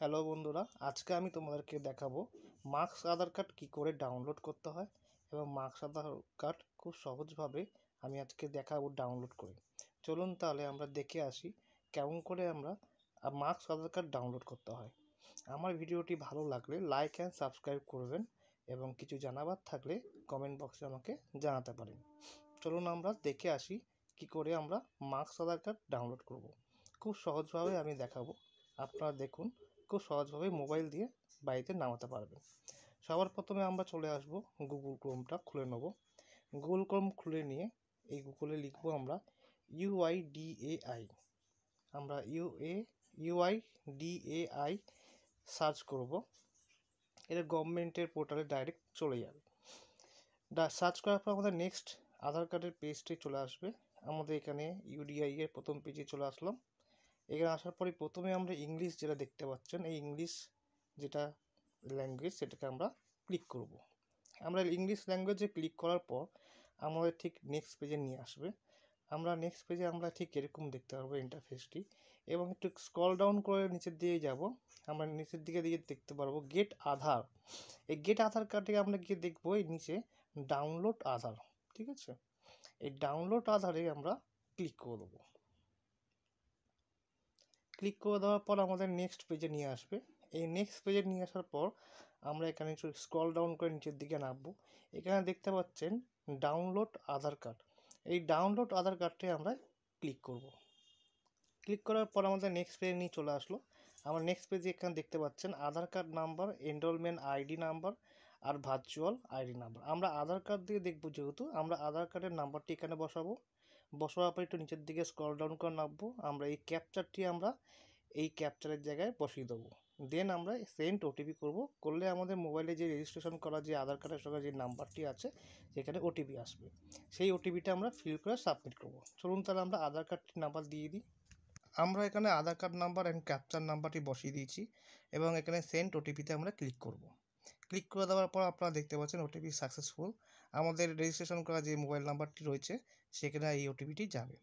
Hello বন্ধুরা, আজকে আমি তোমাদেরকে দেখাবো মার্কস আধার কার্ড কী করে ডাউনলোড করতে হয় এবং মার্কস আধার কার্ড খুব সহজভাবে আমি আজকে দেখাবো ডাউনলোড করে। চলুন তাহলে আমরা দেখে আসি কেমন করে আমরা মার্কস আধার কার্ড ডাউনলোড করতে হয়। আমার ভিডিওটি ভালো লাগলে লাইক অ্যান্ড সাবস্ক্রাইব করবেন এবং কিছু জানাবার থাকলে কমেন্ট বক্সে আমাকে জানাতে পারেন। চলুন আমরা দেখে আসি কী করে আমরা মার্কস আধার কার্ড ডাউনলোড করব। খুব সহজভাবে আমি দেখাবো, আপনারা দেখুন। খুব সহজভাবে মোবাইল দিয়ে বাড়িতে নামাতে পারবেন। সবার প্রথমে আমরা চলে আসব, গুগল ক্রোমটা খুলে নেব। গুগল ক্রোম খুলে নিয়ে এই গুগলে লিখব আমরা UIDAI। আমরা UIDAI সার্চ করব। এটা গভর্নমেন্টের পোর্টালে ডাইরেক্ট চলে যাবে। সার্চ করার পর আমাদের নেক্সট আধার কার্ডের পেজটি চলে আসবে। আমাদের এখানে UDI এর প্রথম পেজে চলে আসলাম। এখানে আসার পরে প্রথমে আমরা ইংলিশ যেটা দেখতে পাচ্ছেন, এই ইংলিশ যেটা ল্যাঙ্গুয়েজ সেটাকে আমরা ক্লিক করব। আমরা ইংলিশ ল্যাঙ্গুয়েজে ক্লিক করার পর আমাদের ঠিক নেক্সট পেজে নিয়ে আসবে। আমরা নেক্সট পেজে আমরা ঠিক এরকম দেখতে পারবো ইন্টারফেসটি, এবং একটু স্ক্রল ডাউন করে নিচের দিকে যাব। আমরা নিচের দিকে দেখতে পারবো গেট আধার। এই গেট আধার কার্ডে আমরা গিয়ে দেখবো এই নিচে ডাউনলোড আধার। ঠিক আছে, এই ডাউনলোড আধারে আমরা ক্লিক করে দেবো। ক্লিক করে দেওয়ার পর আমাদের নেক্সট পেজে নিয়ে আসবে। এই নেক্সট পেজে নিয়ে আসার পর আমরা এখানে একটু স্ক্রল ডাউন করে নিচের দিকে নামবো। এখানে দেখতে পাচ্ছেন ডাউনলোড আধার কার্ড। এই ডাউনলোড আধার কার্ডে আমরা ক্লিক করব। ক্লিক করার পর আমাদের নেক্সট পেজে নিয়ে চলে আসলো। আমার নেক্সট পেজে এখানে দেখতে পাচ্ছেন Aadhaar card number, enrollment ID number আর ভার্চুয়াল আইডি নাম্বার। আমরা আধার কার্ড দিয়ে দেখবো, যেহেতু আমরা আধার কার্ডের নাম্বারটি এখানে বসাবো। বসাবার পর একটু নিচের দিকে স্ক্রল ডাউন করে নামবো। আমরা এই ক্যাপচারটি আমরা এই ক্যাপচারের জায়গায় বসিয়ে দেবো। দেন আমরা সেন্ড ওটিপি করব। করলে আমাদের মোবাইলে যে রেজিস্ট্রেশন করা যে আধার কার্ডের সঙ্গে যে নাম্বারটি আছে সেখানে ওটিপি আসবে। সেই ওটিপিটা আমরা ফিল করে সাবমিট করব। চলুন তাহলে আমরা আধার কার্ডটির নাম্বার দিয়ে দিই। আমরা এখানে আধার কার্ড নাম্বার অ্যান্ড ক্যাপচার নাম্বারটি বসিয়ে দিয়েছি এবং এখানে সেন্ড ওটিপিতে আমরা ক্লিক করব। ক্লিক করে দেওয়ার পর আপনারা দেখতে পাচ্ছেন ওটিপি সাকসেসফুল। আমাদের রেজিস্ট্রেশন করা যে মোবাইল নাম্বারটি রয়েছে সেখানে এই ওটিপিটি যাবে।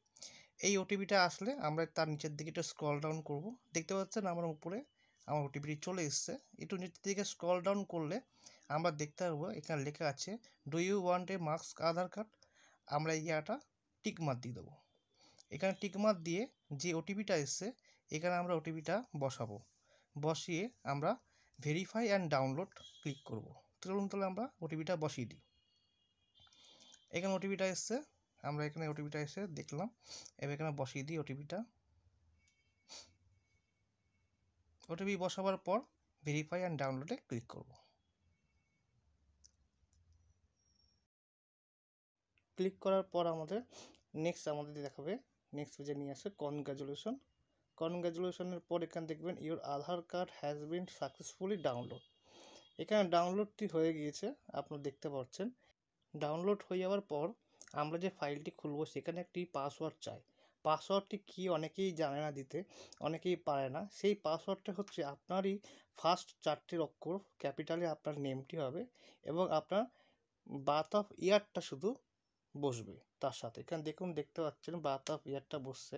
এই ওটিপিটা আসলে আমরা তার নিচের দিকে একটু স্ক্রল ডাউন করব। দেখতে পাচ্ছেন আমার উপরে আমার ওটিপিটি চলে এসছে। একটু নিচের দিকে স্ক্রল ডাউন করলে আমরা দেখতে পারবো এখানে লেখা আছে do you want a marks Aadhaar card. আমরা এই জায়গাটা টিক মার্ক দিয়ে দেবো। এখানে টিক মার্ক দিয়ে যে ওটিপিটা এসছে এখানে আমরা ওটিপিটা বসাবো। বসিয়ে আমরা ভেরিফাই অ্যান্ড ডাউনলোড ক্লিক করব। চলুন তাহলে আমরা ওটিপিটা বসিয়ে দিই। এখানে ওটিপিটা এসছে, আমরা এখানে ওটিপিটা এসে দেখলাম। এবার এখানে বসিয়ে দিই ওটিপিটা। ওটিপি বসাবার পর ভেরিফাই অ্যান্ড ডাউনলোডে ক্লিক করব। ক্লিক করার পর আমাদের আমাদের দেখাবে নেক্সট পেজে নিয়ে আসে কনগ্রাচুলেশন। কনগ্রাচুলেশনের পর এখানে দেখবেন your Aadhaar card has been successfully download. এখানে ডাউনলোডটি হয়ে গিয়েছে, আপনারা দেখতে পাচ্ছেন। ডাউনলোড হয়ে যাওয়ার পর আমরা যে ফাইলটি খুলব সেখানে একটি পাসওয়ার্ড চাই। পাসওয়ার্ডটি কি অনেকেই জানে না দিতে, অনেকেই পারে না। সেই পাসওয়ার্ডটা হচ্ছে আপনারই ফার্স্ট 4টে অক্ষর ক্যাপিটালে আপনার নেমটি হবে এবং আপনার বার্থ অফ ইয়ারটা শুধু বসবে তার সাথে। এখানে দেখুন, দেখতে পাচ্ছেন বার্থ অফ ইয়ারটা বসছে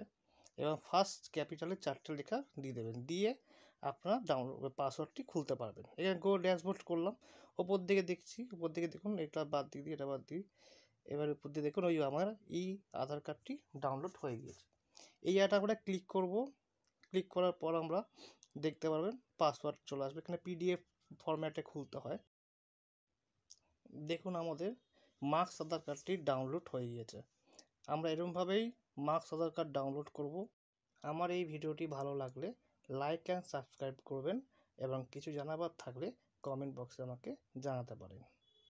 এবং ফার্স্ট ক্যাপিটালে 4টে লেখা দিয়ে দেবেন। দিয়ে আপনারা ডাউনলোড পাসওয়ার্ডটি খুলতে পারবেন। এখানে গো ড্যাশবোর্ড করলাম। ওপর দিকে দেখছি, উপর দিকে দেখুন এটা বাদ দিয়ে দিই, এটা বাদ দিই। এবার উপর দিয়ে দেখুন ওই আমার এই আধার কার্ডটি ডাউনলোড হয়ে গিয়েছে। এই জায়গাটা আমরা ক্লিক করব। ক্লিক করার পর আমরা দেখতে পারবেন পাসওয়ার্ড চলে আসবে। এখানে PDF ফরম্যাটে খুলতে হয়। দেখুন আমাদের মার্কস আধার কার্ডটি ডাউনলোড হয়ে গিয়েছে। আমরা এরকমভাবেই মার্কস আধার কার্ড ডাউনলোড করব। আমার এই ভিডিওটি ভালো লাগলে লাইক অ্যান্ড সাবস্ক্রাইব করবেন এবং কিছু জানাবার থাকলে কমেন্ট বক্সে আমাকে জানাতে পারেন।